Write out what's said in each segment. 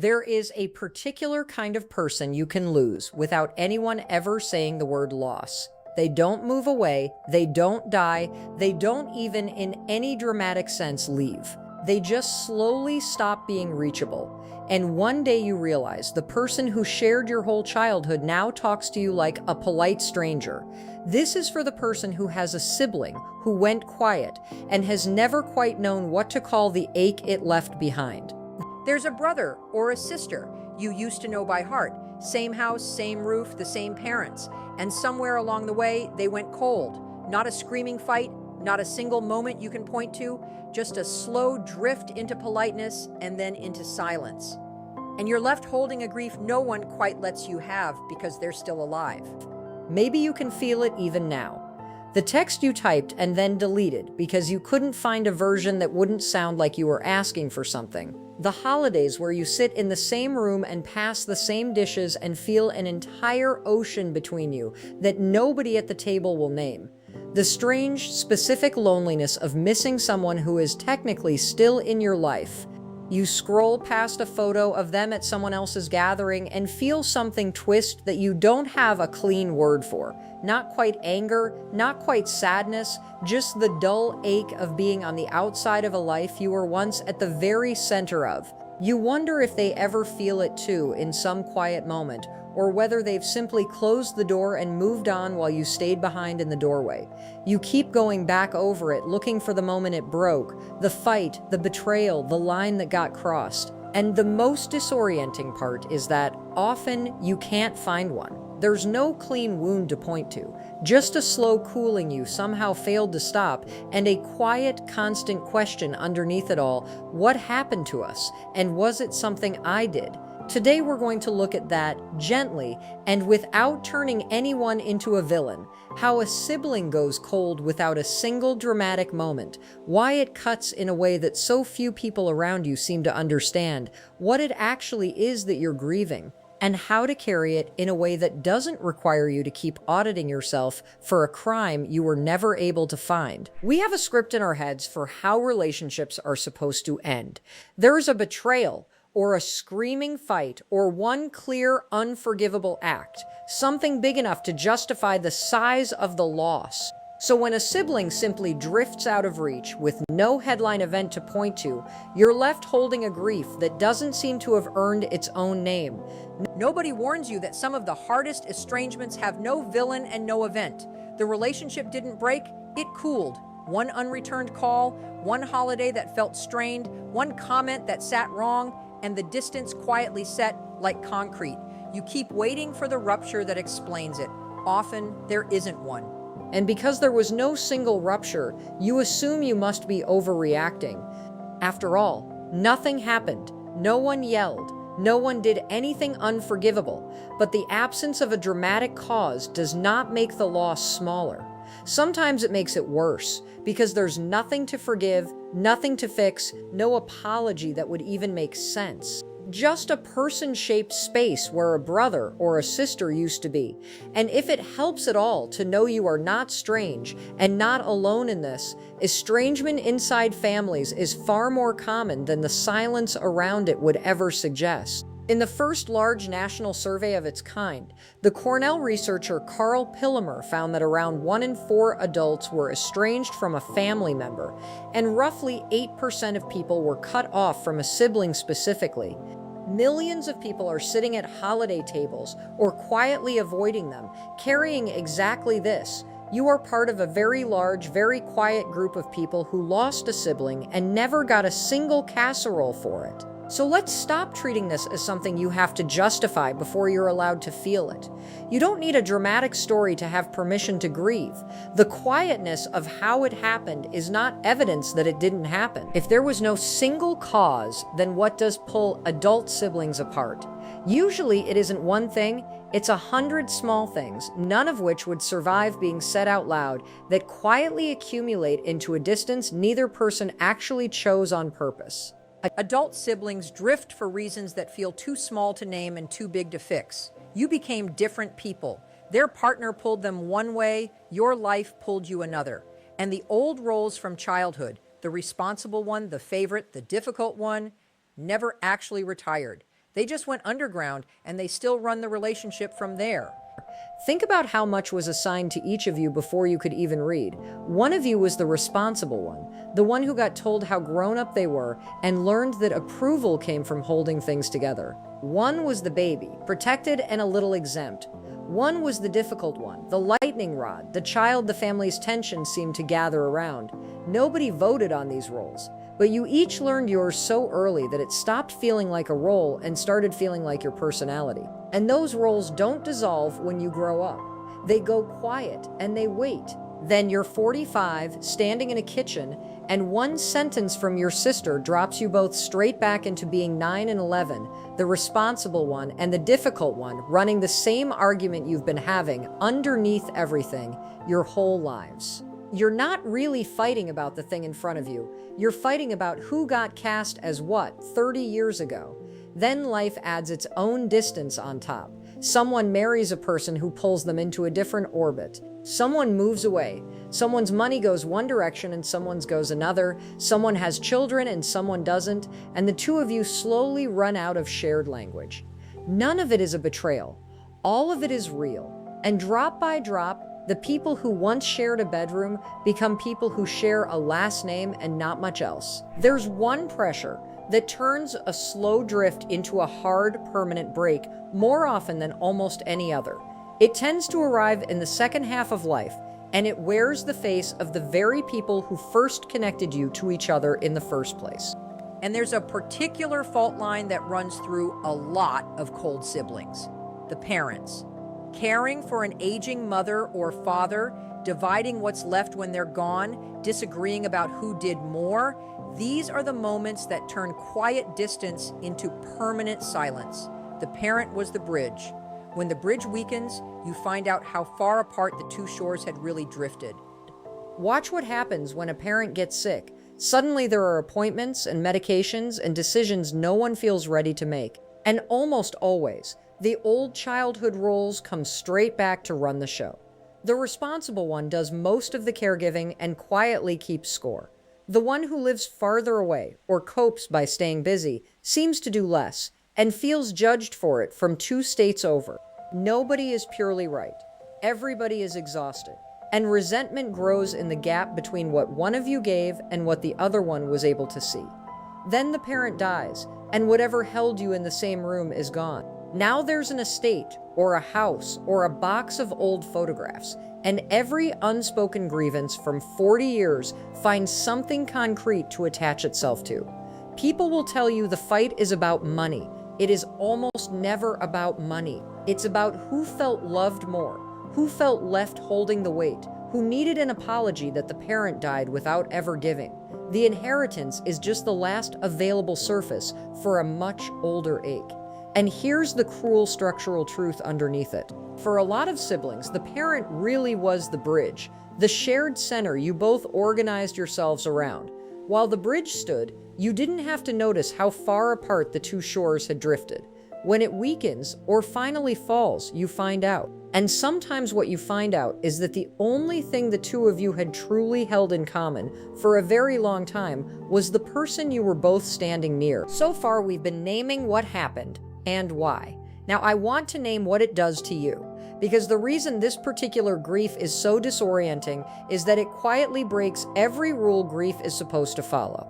There is a particular kind of person you can lose without anyone ever saying the word loss. They don't move away, they don't die, they don't even in any dramatic sense leave. They just slowly stop being reachable. And one day you realize the person who shared your whole childhood now talks to you like a polite stranger. This is for the person who has a sibling who went quiet and has never quite known what to call the ache it left behind. There's a brother or a sister you used to know by heart. Same house, same roof, the same parents. And somewhere along the way, they went cold. Not a screaming fight, not a single moment you can point to, just a slow drift into politeness and then into silence. And you're left holding a grief no one quite lets you have because they're still alive. Maybe you can feel it even now. The text you typed and then deleted because you couldn't find a version that wouldn't sound like you were asking for something. The holidays where you sit in the same room and pass the same dishes and feel an entire ocean between you that nobody at the table will name. The strange, specific loneliness of missing someone who is technically still in your life. You scroll past a photo of them at someone else's gathering and feel something twist that you don't have a clean word for. Not quite anger, not quite sadness, just the dull ache of being on the outside of a life you were once at the very center of. You wonder if they ever feel it too in some quiet moment, or whether they've simply closed the door and moved on while you stayed behind in the doorway. You keep going back over it, looking for the moment it broke, the fight, the betrayal, the line that got crossed. And the most disorienting part is that often you can't find one. There's no clean wound to point to, just a slow cooling you somehow failed to stop, and a quiet, constant question underneath it all: what happened to us? And was it something I did? Today we're going to look at that gently and without turning anyone into a villain. How a sibling goes cold without a single dramatic moment. Why it cuts in a way that so few people around you seem to understand. What it actually is that you're grieving. And how to carry it in a way that doesn't require you to keep auditing yourself for a crime you were never able to find. We have a script in our heads for how relationships are supposed to end. There is a betrayal, or a screaming fight, or one clear, unforgivable act, something big enough to justify the size of the loss. So when a sibling simply drifts out of reach with no headline event to point to, you're left holding a grief that doesn't seem to have earned its own name. Nobody warns you that some of the hardest estrangements have no villain and no event. The relationship didn't break, it cooled. One unreturned call, one holiday that felt strained, one comment that sat wrong, and the distance quietly set like concrete. You keep waiting for the rupture that explains it. Often, there isn't one. And because there was no single rupture, you assume you must be overreacting. After all, nothing happened. No one yelled. No one did anything unforgivable. But the absence of a dramatic cause does not make the loss smaller. Sometimes it makes it worse, because there's nothing to forgive, nothing to fix, no apology that would even make sense. Just a person-shaped space where a brother or a sister used to be. And if it helps at all to know you are not strange and not alone in this, estrangement inside families is far more common than the silence around it would ever suggest. In the first large national survey of its kind, the Cornell researcher Carl Pillemer found that around 1 in 4 adults were estranged from a family member, and roughly 8% of people were cut off from a sibling specifically. Millions of people are sitting at holiday tables or quietly avoiding them, carrying exactly this. You are part of a very large, very quiet group of people who lost a sibling and never got a single casserole for it. So let's stop treating this as something you have to justify before you're allowed to feel it. You don't need a dramatic story to have permission to grieve. The quietness of how it happened is not evidence that it didn't happen. If there was no single cause, then what does pull adult siblings apart? Usually it isn't one thing, it's 100 small things, none of which would survive being said out loud, that quietly accumulate into a distance neither person actually chose on purpose. Adult siblings drift for reasons that feel too small to name and too big to fix. You became different people. Their partner pulled them one way, your life pulled you another. And the old roles from childhood, the responsible one, the favorite, the difficult one, never actually retired. They just went underground and they still run the relationship from there. Think about how much was assigned to each of you before you could even read. One of you was the responsible one, the one who got told how grown up they were and learned that approval came from holding things together. One was the baby, protected and a little exempt. One was the difficult one, the lightning rod, the child the family's tension seemed to gather around. Nobody voted on these roles, but you each learned yours so early that it stopped feeling like a role and started feeling like your personality. And those roles don't dissolve when you grow up. They go quiet and they wait. Then you're 45, standing in a kitchen, and one sentence from your sister drops you both straight back into being 9 and 11, the responsible one and the difficult one, running the same argument you've been having underneath everything your whole lives. You're not really fighting about the thing in front of you. You're fighting about who got cast as what 30 years ago. Then life adds its own distance on top. Someone marries a person who pulls them into a different orbit. Someone moves away. Someone's money goes one direction and someone's goes another. Someone has children and someone doesn't. And the two of you slowly run out of shared language. None of it is a betrayal. All of it is real. And drop by drop, the people who once shared a bedroom become people who share a last name and not much else. There's one pressure that turns a slow drift into a hard, permanent break more often than almost any other. It tends to arrive in the second half of life, and it wears the face of the very people who first connected you to each other in the first place. And there's a particular fault line that runs through a lot of cold siblings: the parents. Caring for an aging mother or father, dividing what's left when they're gone, disagreeing about who did more. These are the moments that turn quiet distance into permanent silence. The parent was the bridge. When the bridge weakens, you find out how far apart the two shores had really drifted. Watch what happens when a parent gets sick. Suddenly there are appointments and medications and decisions no one feels ready to make. And almost always, the old childhood roles come straight back to run the show. The responsible one does most of the caregiving and quietly keeps score. The one who lives farther away or copes by staying busy seems to do less and feels judged for it from 2 states over. Nobody is purely right. Everybody is exhausted. And resentment grows in the gap between what one of you gave and what the other one was able to see. Then the parent dies, and whatever held you in the same room is gone. Now there's an estate, or a house, or a box of old photographs, and every unspoken grievance from 40 years finds something concrete to attach itself to. People will tell you the fight is about money. It is almost never about money. It's about who felt loved more, who felt left holding the weight, who needed an apology that the parent died without ever giving. The inheritance is just the last available surface for a much older ache. And here's the cruel structural truth underneath it. For a lot of siblings, the parent really was the bridge, the shared center you both organized yourselves around. While the bridge stood, you didn't have to notice how far apart the two shores had drifted. When it weakens or finally falls, you find out. And sometimes what you find out is that the only thing the two of you had truly held in common for a very long time was the person you were both standing near. So far, we've been naming what happened and why. Now, I want to name what it does to you, because the reason this particular grief is so disorienting is that it quietly breaks every rule grief is supposed to follow.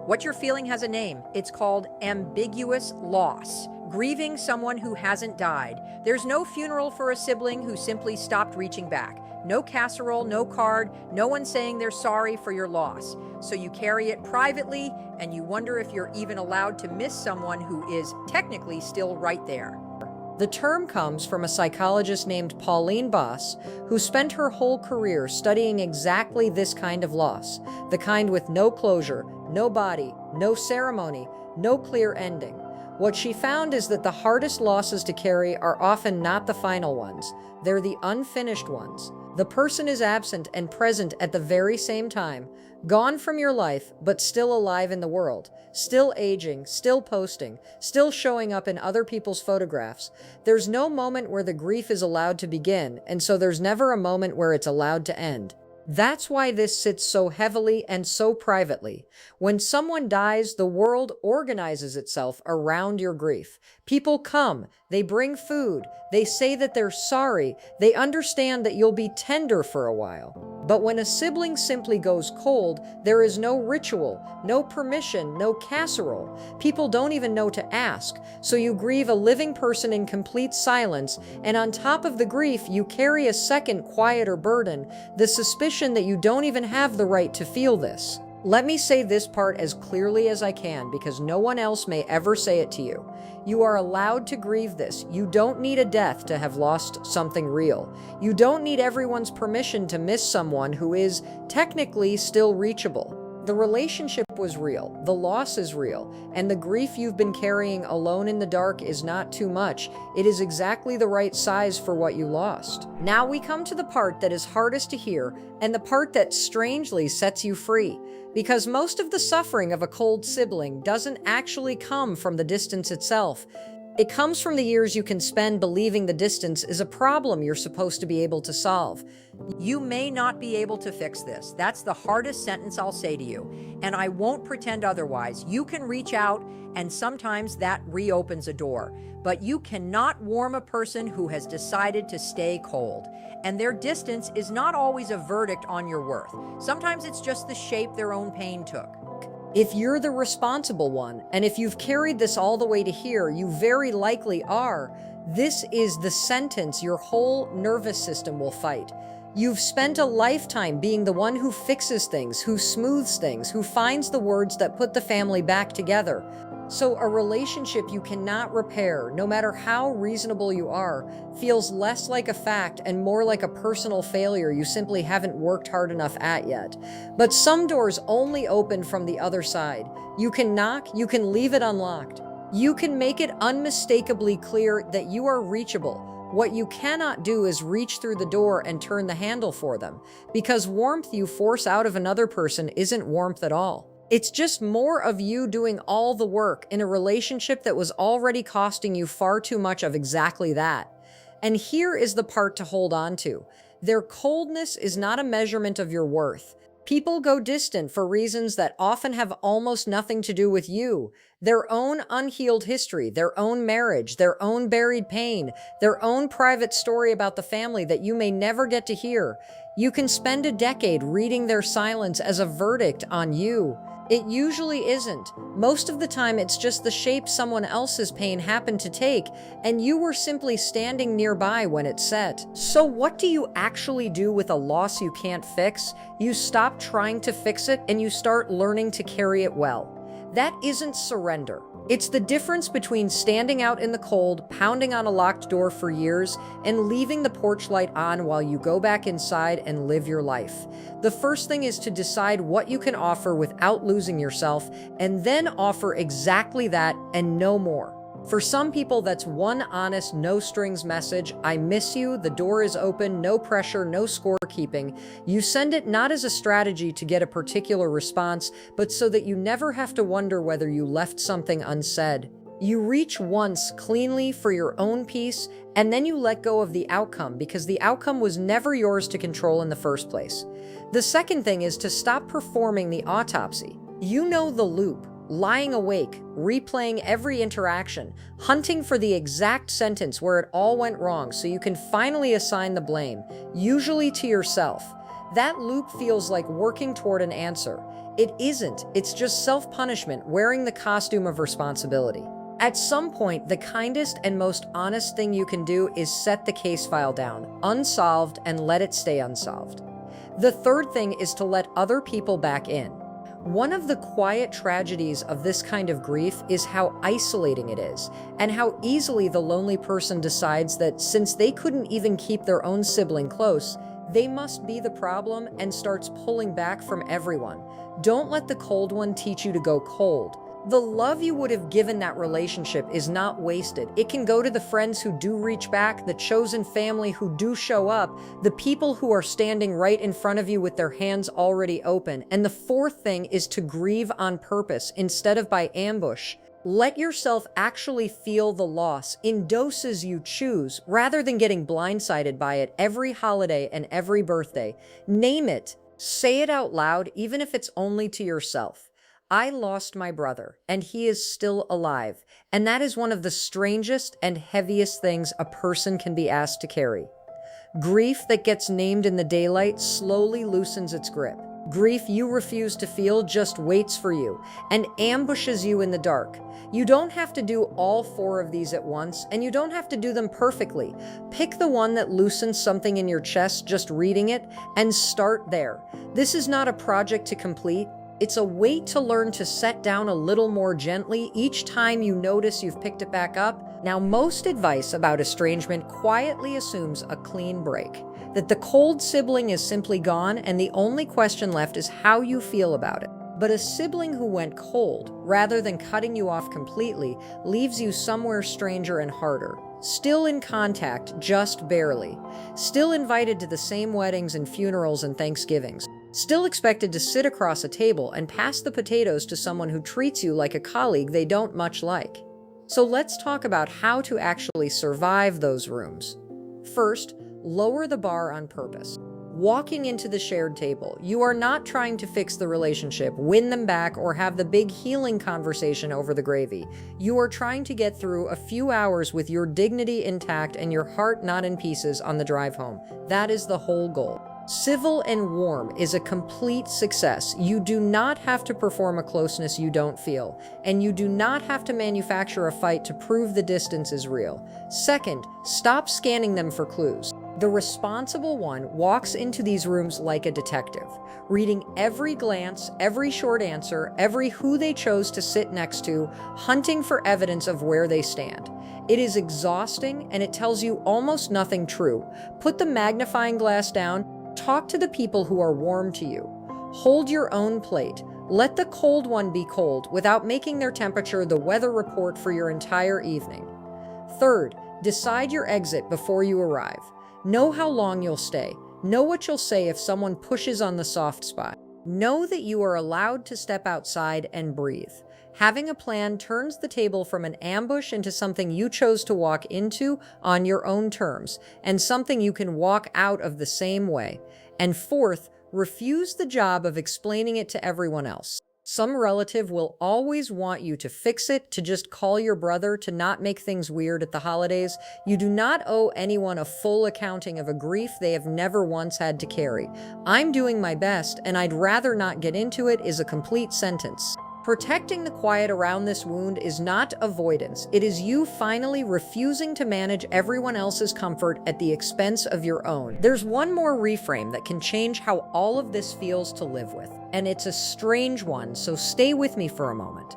What you're feeling has a name. It's called ambiguous loss. Grieving someone who hasn't died. There's no funeral for a sibling who simply stopped reaching back. No casserole, no card, no one saying they're sorry for your loss. So you carry it privately, and you wonder if you're even allowed to miss someone who is technically still right there. The term comes from a psychologist named Pauline Boss, who spent her whole career studying exactly this kind of loss, the kind with no closure, no body, no ceremony, no clear ending. What she found is that the hardest losses to carry are often not the final ones. They're the unfinished ones. The person is absent and present at the very same time, gone from your life, but still alive in the world, still aging, still posting, still showing up in other people's photographs. There's no moment where the grief is allowed to begin, and so there's never a moment where it's allowed to end. That's why this sits so heavily and so privately. When someone dies, the world organizes itself around your grief. People come, they bring food, they say that they're sorry, they understand that you'll be tender for a while. But when a sibling simply goes cold, there is no ritual, no permission, no casserole. People don't even know to ask. So you grieve a living person in complete silence, and on top of the grief, you carry a second, quieter burden, the suspicion that you don't even have the right to feel this. Let me say this part as clearly as I can because no one else may ever say it to you. You are allowed to grieve this. You don't need a death to have lost something real. You don't need everyone's permission to miss someone who is technically still reachable. The relationship was real, the loss is real, and the grief you've been carrying alone in the dark is not too much. It is exactly the right size for what you lost. Now we come to the part that is hardest to hear, and the part that strangely sets you free. Because most of the suffering of a cold sibling doesn't actually come from the distance itself. It comes from the years you can spend believing the distance is a problem you're supposed to be able to solve. You may not be able to fix this. That's the hardest sentence I'll say to you. And I won't pretend otherwise. You can reach out, and sometimes that reopens a door. But you cannot warm a person who has decided to stay cold. And their distance is not always a verdict on your worth. Sometimes it's just the shape their own pain took. If you're the responsible one, and if you've carried this all the way to here, you very likely are, this is the sentence your whole nervous system will fight. You've spent a lifetime being the one who fixes things, who smooths things, who finds the words that put the family back together. So a relationship you cannot repair, no matter how reasonable you are, feels less like a fact and more like a personal failure you simply haven't worked hard enough at yet. But some doors only open from the other side. You can knock, you can leave it unlocked. You can make it unmistakably clear that you are reachable. What you cannot do is reach through the door and turn the handle for them, because warmth you force out of another person isn't warmth at all. It's just more of you doing all the work in a relationship that was already costing you far too much of exactly that. And here is the part to hold on to. Their coldness is not a measurement of your worth. People go distant for reasons that often have almost nothing to do with you. Their own unhealed history, their own marriage, their own buried pain, their own private story about the family that you may never get to hear. You can spend a decade reading their silence as a verdict on you. It usually isn't. Most of the time, it's just the shape someone else's pain happened to take, and you were simply standing nearby when it set. So what do you actually do with a loss you can't fix? You stop trying to fix it, and you start learning to carry it well. That isn't surrender. It's the difference between standing out in the cold, pounding on a locked door for years, and leaving the porch light on while you go back inside and live your life. The first thing is to decide what you can offer without losing yourself, and then offer exactly that and no more. For some people, that's one honest, no-strings message. I miss you, the door is open, no pressure, no scorekeeping. You send it not as a strategy to get a particular response, but so that you never have to wonder whether you left something unsaid. You reach once cleanly for your own peace, and then you let go of the outcome because the outcome was never yours to control in the first place. The second thing is to stop performing the autopsy. You know the loop. Lying awake, replaying every interaction, hunting for the exact sentence where it all went wrong so you can finally assign the blame, usually to yourself. That loop feels like working toward an answer. It isn't, it's just self-punishment wearing the costume of responsibility. At some point, the kindest and most honest thing you can do is set the case file down, unsolved, and let it stay unsolved. The third thing is to let other people back in. One of the quiet tragedies of this kind of grief is how isolating it is, and how easily the lonely person decides that since they couldn't even keep their own sibling close, they must be the problem and starts pulling back from everyone. Don't let the cold one teach you to go cold. The love you would have given that relationship is not wasted. It can go to the friends who do reach back, the chosen family who do show up, the people who are standing right in front of you with their hands already open. And the fourth thing is to grieve on purpose instead of by ambush. Let yourself actually feel the loss in doses you choose, rather than getting blindsided by it every holiday and every birthday. Name it, say it out loud, even if it's only to yourself. I lost my brother, and he is still alive. And that is one of the strangest and heaviest things a person can be asked to carry. Grief that gets named in the daylight slowly loosens its grip. Grief you refuse to feel just waits for you and ambushes you in the dark. You don't have to do all four of these at once, and you don't have to do them perfectly. Pick the one that loosens something in your chest just reading it, and start there. This is not a project to complete. It's a weight to learn to set down a little more gently each time you notice you've picked it back up. Now, most advice about estrangement quietly assumes a clean break, that the cold sibling is simply gone and the only question left is how you feel about it. But a sibling who went cold, rather than cutting you off completely, leaves you somewhere stranger and harder. Still in contact, just barely. Still invited to the same weddings and funerals and Thanksgivings. Still expected to sit across a table and pass the potatoes to someone who treats you like a colleague they don't much like. So let's talk about how to actually survive those rooms. First, lower the bar on purpose. Walking into the shared table, you are not trying to fix the relationship, win them back, or have the big healing conversation over the gravy. You are trying to get through a few hours with your dignity intact and your heart not in pieces on the drive home. That is the whole goal. Civil and warm is a complete success. You do not have to perform a closeness you don't feel, and you do not have to manufacture a fight to prove the distance is real. Second, stop scanning them for clues. The responsible one walks into these rooms like a detective, reading every glance, every short answer, every who they chose to sit next to, hunting for evidence of where they stand. It is exhausting, and it tells you almost nothing true. Put the magnifying glass down. Talk to the people who are warm to you. Hold your own plate. Let the cold one be cold without making their temperature the weather report for your entire evening. Third, decide your exit before you arrive. Know how long you'll stay. Know what you'll say if someone pushes on the soft spot. Know that you are allowed to step outside and breathe. Having a plan turns the table from an ambush into something you chose to walk into on your own terms, and something you can walk out of the same way. And fourth, refuse the job of explaining it to everyone else. Some relative will always want you to fix it, to just call your brother, to not make things weird at the holidays. You do not owe anyone a full accounting of a grief they have never once had to carry. I'm doing my best, and I'd rather not get into it is a complete sentence. Protecting the quiet around this wound is not avoidance. It is you finally refusing to manage everyone else's comfort at the expense of your own. There's one more reframe that can change how all of this feels to live with, and it's a strange one, so stay with me for a moment.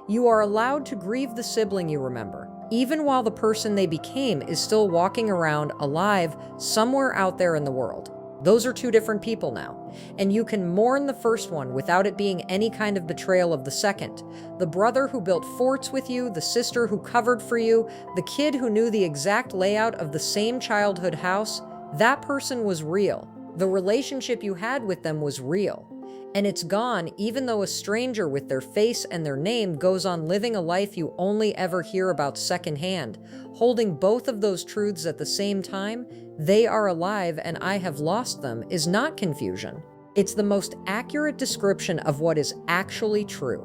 You are allowed to grieve the sibling you remember, even while the person they became is still walking around alive somewhere out there in the world. Those are two different people now, and you can mourn the first one without it being any kind of betrayal of the second. The brother who built forts with you, the sister who covered for you, the kid who knew the exact layout of the same childhood house, that person was real. The relationship you had with them was real. And it's gone, even though a stranger with their face and their name goes on living a life you only ever hear about secondhand. Holding both of those truths at the same time, they are alive and I have lost them, is not confusion. It's the most accurate description of what is actually true.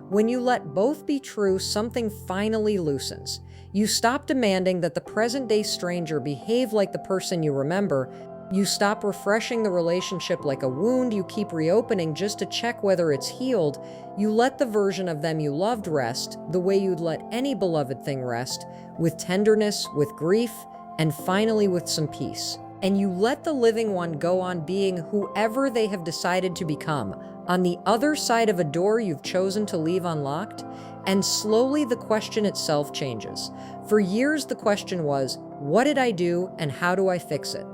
When you let both be true, something finally loosens. You stop demanding that the present-day stranger behave like the person you remember. You stop refreshing the relationship like a wound you keep reopening just to check whether it's healed. You let the version of them you loved rest, the way you'd let any beloved thing rest, with tenderness, with grief, and finally with some peace. And you let the living one go on being whoever they have decided to become, on the other side of a door you've chosen to leave unlocked. And slowly the question itself changes. For years the question was, what did I do and how do I fix it?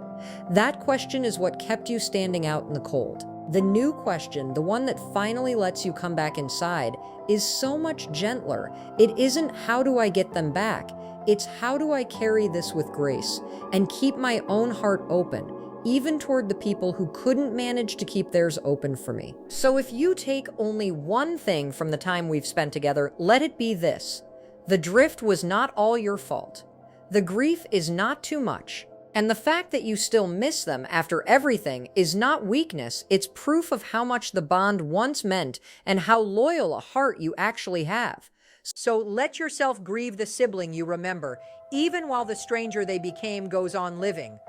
That question is what kept you standing out in the cold. The new question, the one that finally lets you come back inside, is so much gentler. It isn't how do I get them back? It's how do I carry this with grace and keep my own heart open, even toward the people who couldn't manage to keep theirs open for me. So if you take only one thing from the time we've spent together, let it be this. The drift was not all your fault. The grief is not too much. And the fact that you still miss them after everything is not weakness, it's proof of how much the bond once meant and how loyal a heart you actually have. So let yourself grieve the sibling you remember, even while the stranger they became goes on living.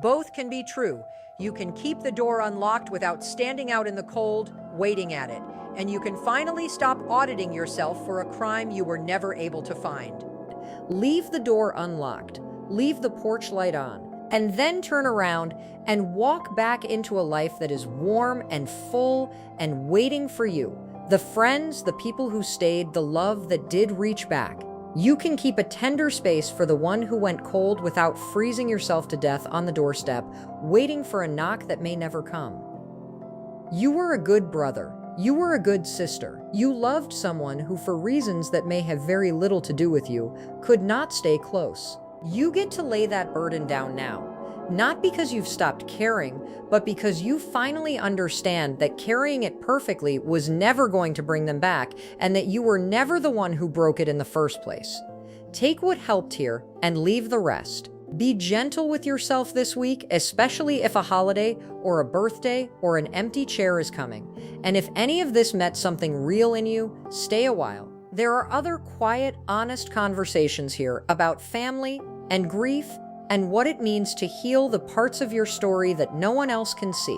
Both can be true. You can keep the door unlocked without standing out in the cold, waiting at it. And you can finally stop auditing yourself for a crime you were never able to find. Leave the door unlocked, leave the porch light on, and then turn around and walk back into a life that is warm and full and waiting for you. The friends, the people who stayed, the love that did reach back. You can keep a tender space for the one who went cold without freezing yourself to death on the doorstep, waiting for a knock that may never come. You were a good brother. You were a good sister. You loved someone who, for reasons that may have very little to do with you, could not stay close. You get to lay that burden down now. Not because you've stopped caring, but because you finally understand that carrying it perfectly was never going to bring them back, and that you were never the one who broke it in the first place. Take what helped here and leave the rest. Be gentle with yourself this week, especially if a holiday or a birthday or an empty chair is coming. And if any of this met something real in you, stay a while. There are other quiet, honest conversations here about family and grief and what it means to heal the parts of your story that no one else can see.